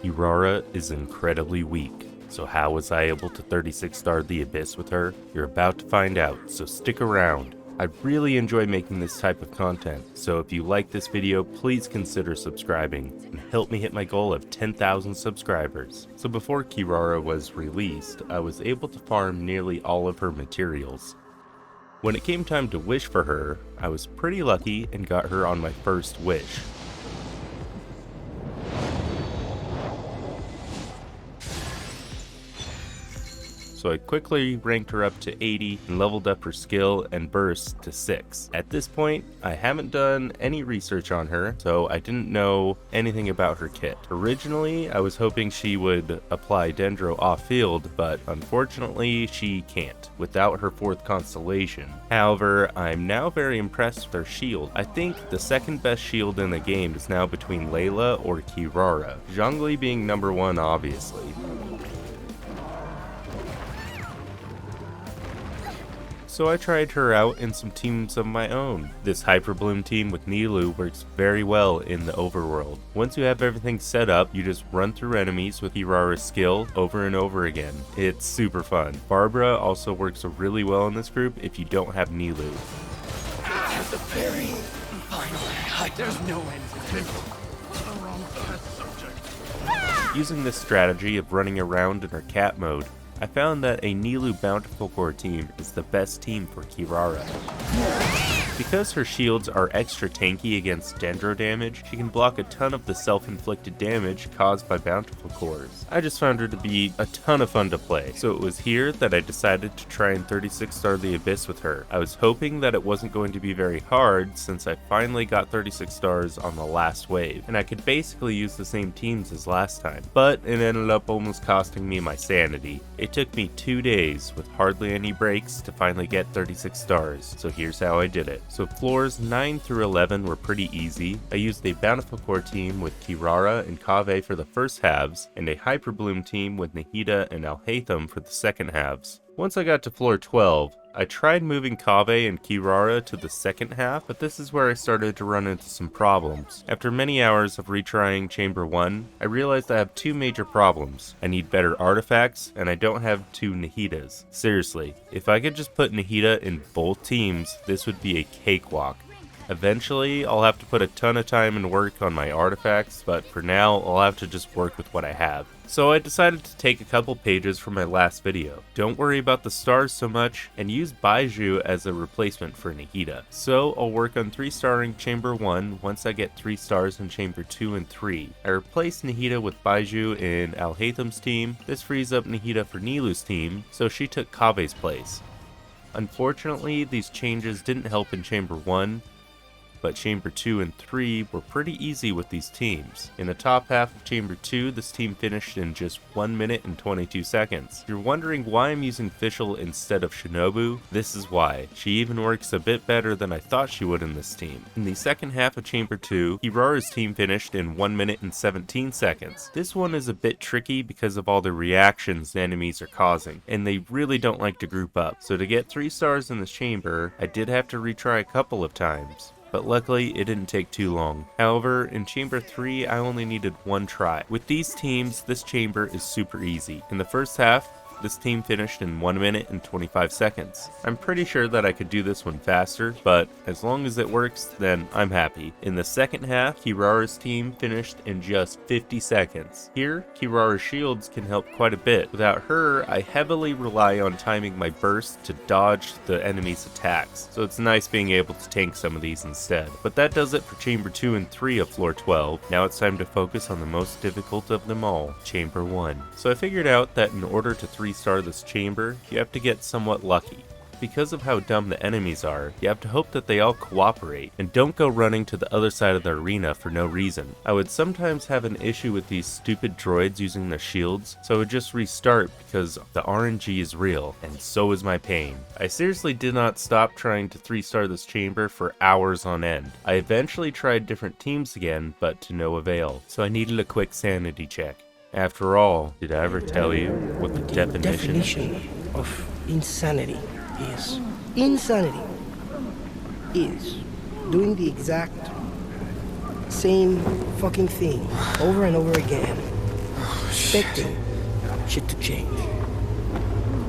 Kirara is incredibly weak, so how was I able to 36-star the Abyss with her? You're about to find out, so stick around. I really enjoy making this type of content, so if you like this video, please consider subscribing and help me hit my goal of 10,000 subscribers. So before Kirara was released, I was able to farm nearly all of her materials. When it came time to wish for her, I was pretty lucky and got her on my first wish. So I quickly ranked her up to 80 and leveled up her skill and burst to 6. At this point, I haven't done any research on her, so I didn't know anything about her kit. Originally, I was hoping she would apply Dendro off-field, but unfortunately, she can't, without her 4th constellation. However, I'm now very impressed with her shield. I think the second best shield in the game is now between Layla or Kirara, Zhongli being number 1 obviously. So I tried her out in some teams of my own. This Hyper Bloom team with Nilou works very well in the overworld. Once you have everything set up, you just run through enemies with Kirara's skill over and over again. It's super fun. Barbara also works really well in this group if you don't have Nilou. The fairy! Finally, there's no end to this. The wrong test subject. Using this strategy of running around in her cat mode, I found that a Nilou Bountiful Core team is the best team for Kirara. Because her shields are extra tanky against Dendro damage, she can block a ton of the self-inflicted damage caused by Bountiful Cores. I just found her to be a ton of fun to play, so it was here that I decided to try and 36-star the Abyss with her. I was hoping that it wasn't going to be very hard since I finally got 36 stars on the last wave, and I could basically use the same teams as last time, but it ended up almost costing me my sanity. It took me 2 days with hardly any breaks to finally get 36 stars, so here's how I did it. So floors 9 through 11 were pretty easy. I used a Bountiful Core team with Kirara and Kaveh for the first halves, and a Hyper Bloom team with Nahida and Alhaitham for the second halves. Once I got to floor 12, I tried moving Kaveh and Kirara to the second half, but this is where I started to run into some problems. After many hours of retrying Chamber 1, I realized I have 2 major problems. I need better artifacts, and I don't have 2 Nahidas. Seriously, if I could just put Nahida in both teams, this would be a cakewalk. Eventually, I'll have to put a ton of time and work on my artifacts, but for now, I'll have to just work with what I have. So I decided to take a couple pages from my last video. Don't worry about the stars so much, and use Baizhu as a replacement for Nahida. So I'll work on 3-starring Chamber 1 once I get 3 stars in Chamber 2 and 3. I replaced Nahida with Baizhu in Alhaitham's team. This frees up Nahida for Nilou's team, so she took Kaveh's place. Unfortunately, these changes didn't help in Chamber 1, but Chamber 2 and 3 were pretty easy with these teams. In the top half of Chamber 2, this team finished in just 1 minute and 22 seconds. If you're wondering why I'm using Fischl instead of Shinobu, this is why. She even works a bit better than I thought she would in this team. In the second half of Chamber 2, Kirara's team finished in 1 minute and 17 seconds. This one is a bit tricky because of all the reactions the enemies are causing, and they really don't like to group up. So to get 3 stars in this chamber, I did have to retry a couple of times, but luckily it didn't take too long. However, in Chamber 3, I only needed 1 try. With these teams, this chamber is super easy. In the first half, this team finished in 1 minute and 25 seconds. I'm pretty sure that I could do this one faster, but as long as it works, then I'm happy. In the second half, Kirara's team finished in just 50 seconds. Here, Kirara's shields can help quite a bit. Without her, I heavily rely on timing my burst to dodge the enemy's attacks, so it's nice being able to tank some of these instead. But that does it for Chamber 2 and 3 of Floor 12. Now it's time to focus on the most difficult of them all, Chamber 1. So I figured out that in order to 3-star this chamber, you have to get somewhat lucky. Because of how dumb the enemies are, you have to hope that they all cooperate, and don't go running to the other side of the arena for no reason. I would sometimes have an issue with these stupid droids using their shields, so I would just restart because the RNG is real, and so is my pain. I seriously did not stop trying to 3-star this chamber for hours on end. I eventually tried different teams again, but to no avail, so I needed a quick sanity check. After all, did I ever tell you what the definition of insanity is? Insanity is doing the exact same fucking thing over and over again expecting shit to change.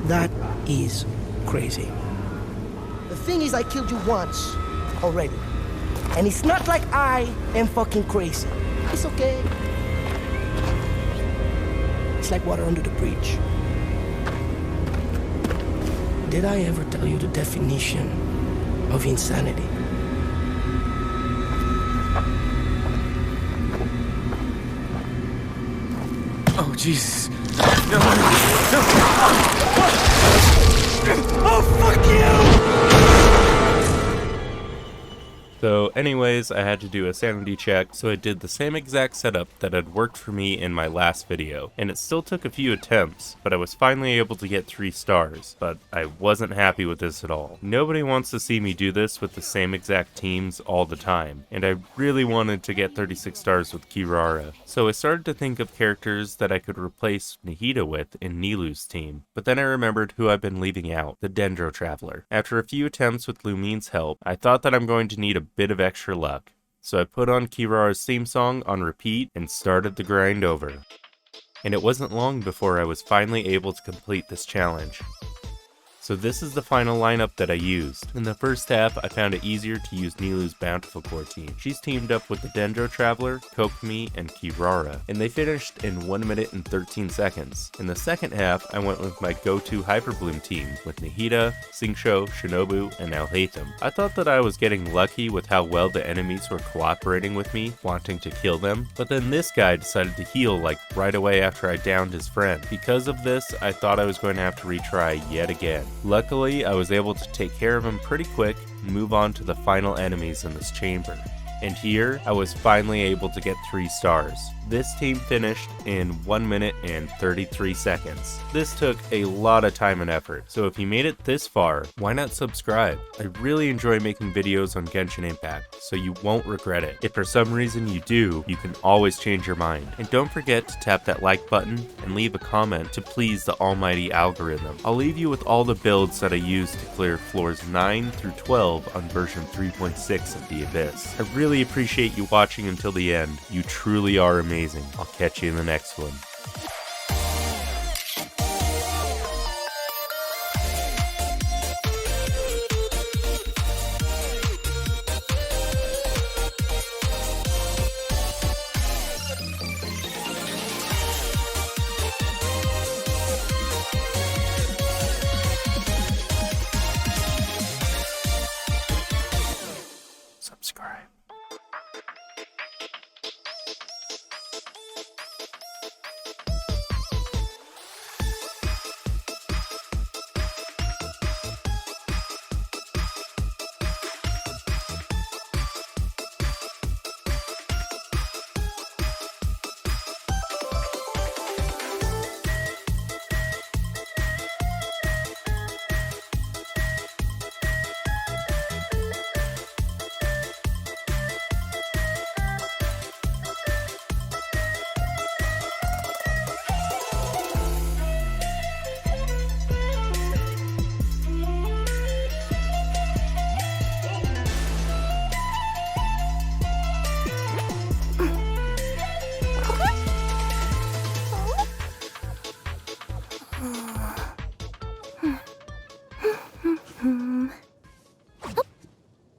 That is crazy. The thing is, I killed you once already. And it's not like I am fucking crazy. It's okay. It's like water under the bridge. Did I ever tell you the definition of insanity? Oh, Jesus. No. Oh, fuck you! So anyways, I had to do a sanity check, so I did the same exact setup that had worked for me in my last video. And it still took a few attempts, but I was finally able to get 3 stars. But I wasn't happy with this at all. Nobody wants to see me do this with the same exact teams all the time, and I really wanted to get 36 stars with Kirara. So I started to think of characters that I could replace Nahida with in Nilou's team. But then I remembered who I've been leaving out, the Dendro Traveler. After a few attempts with Lumine's help, I thought that I'm going to need a bit of extra luck. So I put on Kirara's theme song on repeat and started the grind over. And it wasn't long before I was finally able to complete this challenge. So this is the final lineup that I used. In the first half, I found it easier to use Nilou's Bountiful Core team. She's teamed up with the Dendro Traveler, Kokomi, and Kirara, and they finished in 1 minute and 13 seconds. In the second half, I went with my go-to Hyperbloom team with Nahida, Xingqiu, Shinobu, and Alhaitham. I thought that I was getting lucky with how well the enemies were cooperating with me, wanting to kill them, but then this guy decided to heal like right away after I downed his friend. Because of this, I thought I was going to have to retry yet again. Luckily, I was able to take care of him pretty quick and move on to the final enemies in this chamber. And here, I was finally able to get 3 stars. This team finished in 1 minute and 33 seconds. This took a lot of time and effort, so if you made it this far, why not subscribe? I really enjoy making videos on Genshin Impact, so you won't regret it. If for some reason you do, you can always change your mind. And don't forget to tap that like button and leave a comment to please the almighty algorithm. I'll leave you with all the builds that I used to clear floors 9 through 12 on version 3.6 of the Abyss. I really appreciate you watching until the end. You truly are amazing. I'll catch you in the next one.